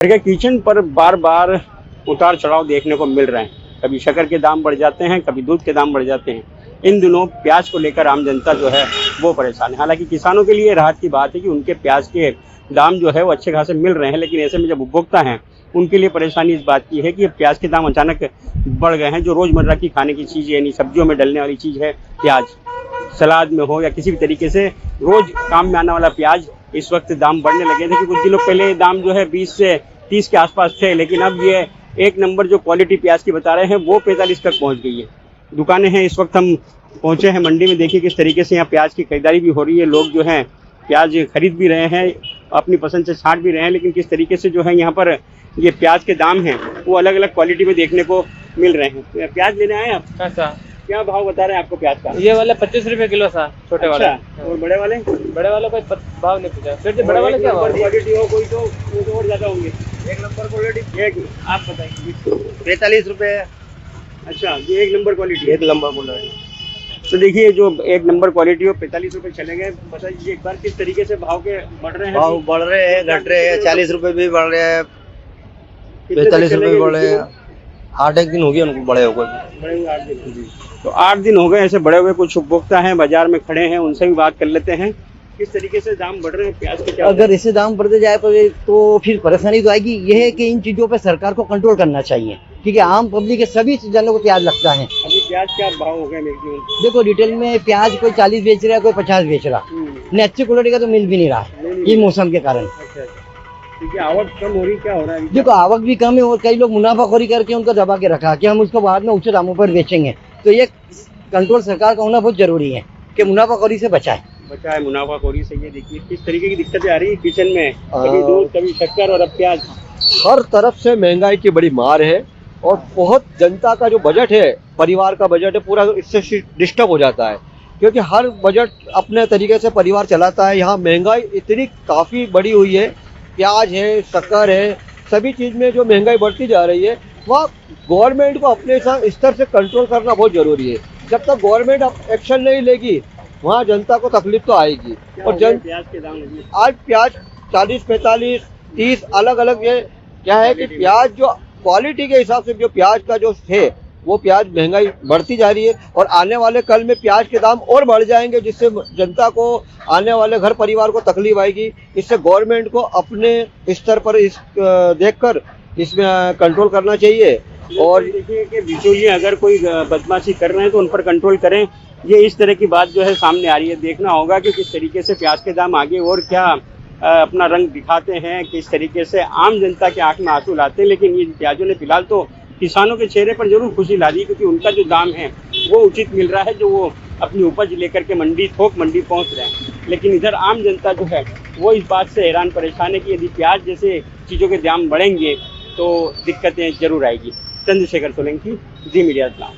घर के किचन पर बार बार उतार चढ़ाव देखने को मिल रहे हैं। कभी शक्कर के दाम बढ़ जाते हैं, कभी दूध के दाम बढ़ जाते हैं। इन दिनों प्याज को लेकर आम जनता जो है वो परेशान है। हालांकि किसानों के लिए राहत की बात है कि उनके प्याज के दाम जो है वो अच्छे खासे मिल रहे हैं, लेकिन ऐसे में जब उपभोक्ता हैं उनके लिए परेशानी इस बात की है कि प्याज के दाम अचानक बढ़ गए हैं। जो रोज़मर्रा की खाने की चीज़ यानी सब्जियों में डलने वाली चीज़ है प्याज, सलाद में हो या किसी भी तरीके से रोज़ काम में आने वाला प्याज, इस वक्त दाम बढ़ने लगे थे कि कुछ दिनों पहले दाम जो है 20 से 30 के आसपास थे, लेकिन अब ये एक नंबर जो क्वालिटी प्याज की बता रहे हैं वो 45 तक पहुंच गई है। दुकानें हैं, इस वक्त हम पहुंचे हैं मंडी में। देखिए किस तरीके से यहाँ प्याज की खरीदारी भी हो रही है। लोग जो हैं प्याज खरीद भी रहे हैं, अपनी पसंद से छांट भी रहे हैं, लेकिन किस तरीके से जो है यहाँ पर ये प्याज के दाम हैं वो अलग अलग क्वालिटी में देखने को मिल रहे हैं। प्याज लेने आए आप? अच्छा, क्या भाव बता रहे हैं आपको प्याज का? ये वाला 25 रुपए किलो सा, छोटे वाला। और बड़े वाले? बड़े वाले कोई भाव नहीं पूछा। फिर बड़े वाले क्या भाव? क्वालिटी हो कोई तो वो तो और ज्यादा होंगे। एक नंबर क्वालिटी एक आप बताइए। 45 रुपए। अच्छा, ये एक नंबर क्वालिटी। एक नंबर बोल रहे हैं। तो देखिए जो एक नंबर क्वालिटी हो 45 रुपए चले गए। बताइए एक बार किस तरीके से भाव के बढ़ रहे हैं? भाव बढ़ रहे हैं, घट रहे हैं। 40 रुपए भी बढ़ रहे हैं, कितने 45 तक रुपए चलेंगे भी बढ़ रहे हैं। 8 दिन हो गए उनको बड़े हो गए। बड़े हुए 8 दिन जी। तो 8 दिन हो गए ऐसे बड़े हुए। कुछ उपभोक्ता हैं बाजार में खड़े हैं, उनसे भी बात कर लेते हैं। किस तरीके से दाम बढ़ रहे हैं प्याज के? क्या अगर ऐसे दाम बढ़ते जाए तो फिर परेशानी तो आएगी। यह है कि इन चीजों पे सरकार को कंट्रोल करना चाहिए, क्योंकि आम पब्लिक के सभी जनों को प्याज लगता है। अभी प्याज क्या भाव हो गए मैक्सिमम? देखो रिटेल में प्याज कोई 40 बेच रहा है, कोई 50 बेच रहा है। ने अच्छी क्वालिटी का तो मिल भी नहीं रहा है ये मौसम के कारण। अच्छा, क्योंकि आवक कम हो रही, क्या हो रहा है? देखो आवक भी कम है और कई लोग मुनाफाखोरी करके उनको दबा के रखा कि हम उसको बाद में ऊंचे दामों पर बेचेंगे। तो ये कंट्रोल सरकार का होना बहुत जरूरी है कि मुनाफाखोरी से बचाए मुनाफाखोरी से। ये देखिए किस तरीके की दिक्कतें आ रही है किचन में, कभी दूध कभी शक्कर और अब प्याज। हर तरफ से महंगाई की बड़ी मार है और बहुत जनता का जो बजट है, परिवार का बजट है, पूरा इससे डिस्टर्ब हो जाता है, क्योंकि हर बजट अपने तरीके से परिवार चलाता है। यहाँ महंगाई इतनी काफ़ी बढ़ी हुई है, प्याज है, शक्कर है, सभी चीज़ में जो महंगाई बढ़ती जा रही है वह गवर्नमेंट को अपने स्तर से कंट्रोल करना बहुत ज़रूरी है। जब तक गवर्नमेंट एक्शन नहीं लेगी वहाँ जनता को तकलीफ तो आएगी। और प्याज के दाम आज प्याज 40, 45, 30 अलग अलग। ये क्या है कि प्याज जो क्वालिटी के हिसाब से जो प्याज का जो है वो प्याज महंगाई बढ़ती जा रही है और आने वाले कल में प्याज के दाम और बढ़ जाएंगे, जिससे जनता को आने वाले घर परिवार को तकलीफ आएगी। इससे गवर्नमेंट को अपने स्तर पर देखकर इसमें कंट्रोल करना चाहिए। और देखिए कि बिचौलिए अगर कोई बदमाशी कर रहे हैं तो उन पर कंट्रोल करें। ये इस तरह की बात जो है सामने आ रही है। देखना होगा कि किस तरीके से प्याज के दाम आगे और क्या अपना रंग दिखाते हैं, किस तरीके से आम जनता के आंख में आंसू लाते हैं। लेकिन ये प्याजों ने फिलहाल तो किसानों के चेहरे पर जरूर खुशी ला दी, क्योंकि उनका जो दाम है वो उचित मिल रहा है, जो वो अपनी उपज लेकर के थोक मंडी पहुंच रहे हैं। लेकिन इधर आम जनता जो है वो इस बात से हैरान परेशान है कि यदि प्याज जैसे चीज़ों के दाम बढ़ेंगे तो दिक्कतें जरूर आएगी। चंद्रशेखर सोलंकी, जी मीडिया इस्लाम।